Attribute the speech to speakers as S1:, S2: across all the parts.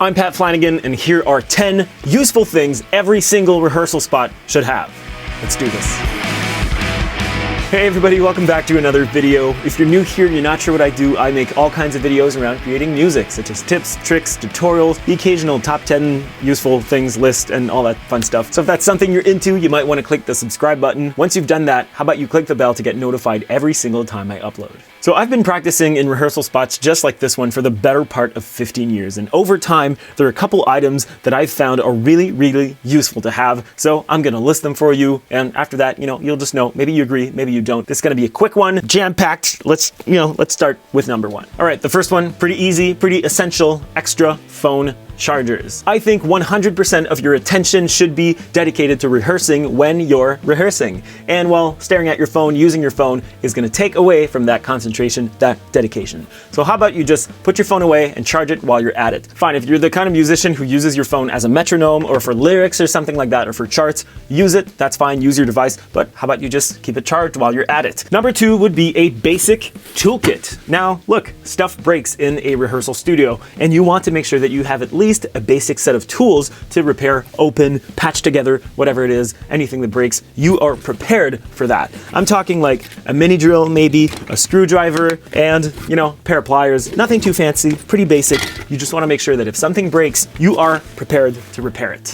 S1: I'm Pat Flanigan, and here are 10 useful things every single rehearsal spot should have. Let's do this. Hey everybody, welcome back to another video. If you're new here and you're not sure what I do, I make all kinds of videos around creating music, such as tips, tricks, tutorials, the occasional top 10 useful things list, and all that fun stuff. So if that's something you're into, you might want to click the subscribe button. Once you've done that, how about you click the bell to get notified every single time I upload. So I've been practicing in rehearsal spots just like this one for the better part of 15 years, and over time, there are a couple items that I've found are really useful to have, so I'm gonna list them for you, and after that, you'll just know, maybe you agree, maybe you don't. This is gonna be a quick one, jam-packed. Let's start with number one. All right, the first one, pretty easy, pretty essential, extra phone chargers. I think 100% of your attention should be dedicated to rehearsing when you're rehearsing. And while staring at your phone, using your phone is gonna take away from that concentration, that dedication. So how about you just put your phone away and charge it while you're at it? Fine, if you're the kind of musician who uses your phone as a metronome or for lyrics or something like that, or for charts, use it, that's fine, use your device, but how about you just keep it charged while you're at it? Number two would be a basic toolkit. Now, look, stuff breaks in a rehearsal studio, and you want to make sure that you have at least a basic set of tools to repair, open, patch together, whatever it is, anything that breaks, you are prepared for that. I'm talking like a mini drill, maybe a screwdriver, and a pair of pliers. Nothing too fancy, pretty basic. You just want to make sure that if something breaks, you are prepared to repair it.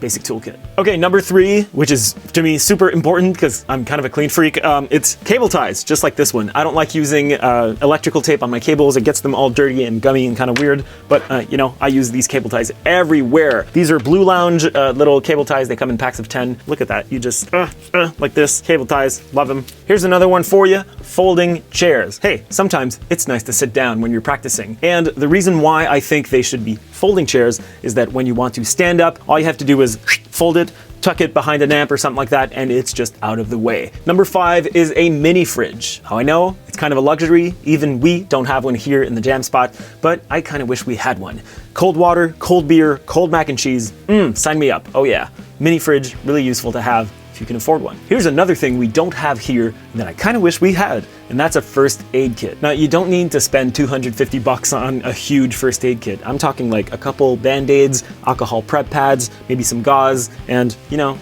S1: Basic toolkit. Okay, number three, which is to me super important because I'm kind of a clean freak, it's cable ties, just like this one. I don't like using electrical tape on my cables. It gets them all dirty and gummy and kind of weird, but I use these cable ties everywhere. These are Blue Lounge little cable ties. They come in packs of 10. Look at that. You just, like this, cable ties, love them. Here's another one for you, folding chairs. Hey, sometimes it's nice to sit down when you're practicing. And the reason why I think they should be folding chairs is that when you want to stand up, all you have to do is fold it, tuck it behind an amp or something like that, and it's just out of the way. Number five is a mini fridge. How I know? It's kind of a luxury. Even we don't have one here in the jam spot, but I kind of wish we had one. Cold water, cold beer, cold mac and cheese. Sign me up. Oh yeah. Mini fridge, really useful to have if you can afford one. Here's another thing we don't have here that I kind of wish we had, and that's a first aid kit. Now, you don't need to spend 250 bucks on a huge first aid kit. I'm talking like a couple Band-Aids, alcohol prep pads, maybe some gauze, and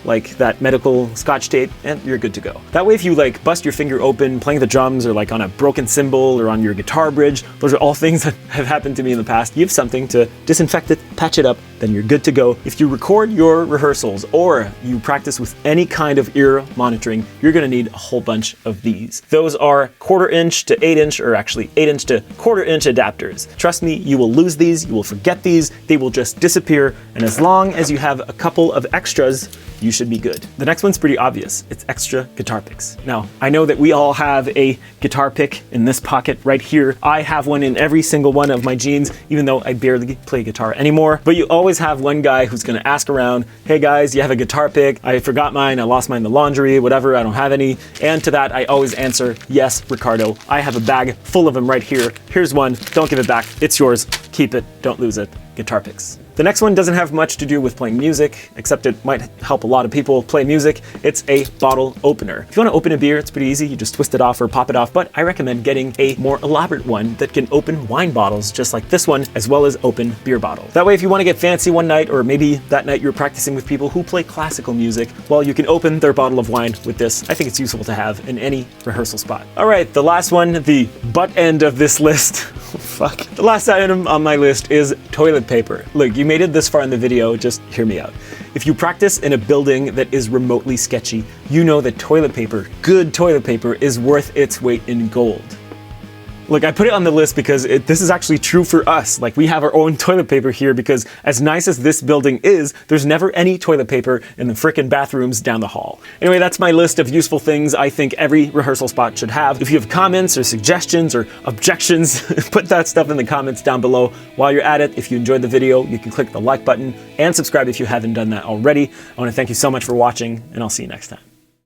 S1: like that medical scotch tape, and you're good to go. That way, if you like bust your finger open playing the drums or like on a broken cymbal or on your guitar bridge, those are all things that have happened to me in the past. You have something to disinfect it, patch it up, then you're good to go. If you record your rehearsals or you practice with any kind of ear monitoring, you're gonna need a whole bunch of these. Those are 1/4 inch to 8 inch, or actually 8 inch to 1/4 inch adapters. Trust me, you will lose these, you will forget these, they will just disappear, and as long as you have a couple of extras, you should be good. The next one's pretty obvious. It's extra guitar picks. Now, I know that we all have a guitar pick in this pocket right here. I have one in every single one of my jeans, even though I barely play guitar anymore. But you always have one guy who's gonna ask around, hey guys, you have a guitar pick? I forgot mine, I lost mine in the laundry, whatever, I don't have any. And to that, I always answer, yes, Ricardo, I have a bag full of them right here. Here's one, don't give it back, it's yours, keep it, don't lose it. Guitar picks. The next one doesn't have much to do with playing music, except it might help a lot of people play music. It's a bottle opener. If you want to open a beer, it's pretty easy. You just twist it off or pop it off, but I recommend getting a more elaborate one that can open wine bottles just like this one, as well as open beer bottles. That way, if you want to get fancy one night, or maybe that night you're practicing with people who play classical music, well, you can open their bottle of wine with this. I think it's useful to have in any rehearsal spot. All right, the last one, the butt end of this list. Fuck. The last item on my list is toilet paper. Look, you made it this far in the video, just hear me out. If you practice in a building that is remotely sketchy, you know that toilet paper, good toilet paper, is worth its weight in gold. Look, I put it on the list because this is actually true for us. Like, we have our own toilet paper here because as nice as this building is, there's never any toilet paper in the frickin' bathrooms down the hall. Anyway, that's my list of useful things I think every rehearsal spot should have. If you have comments or suggestions or objections, put that stuff in the comments down below. While you're at it, if you enjoyed the video, you can click the like button and subscribe if you haven't done that already. I want to thank you so much for watching, and I'll see you next time.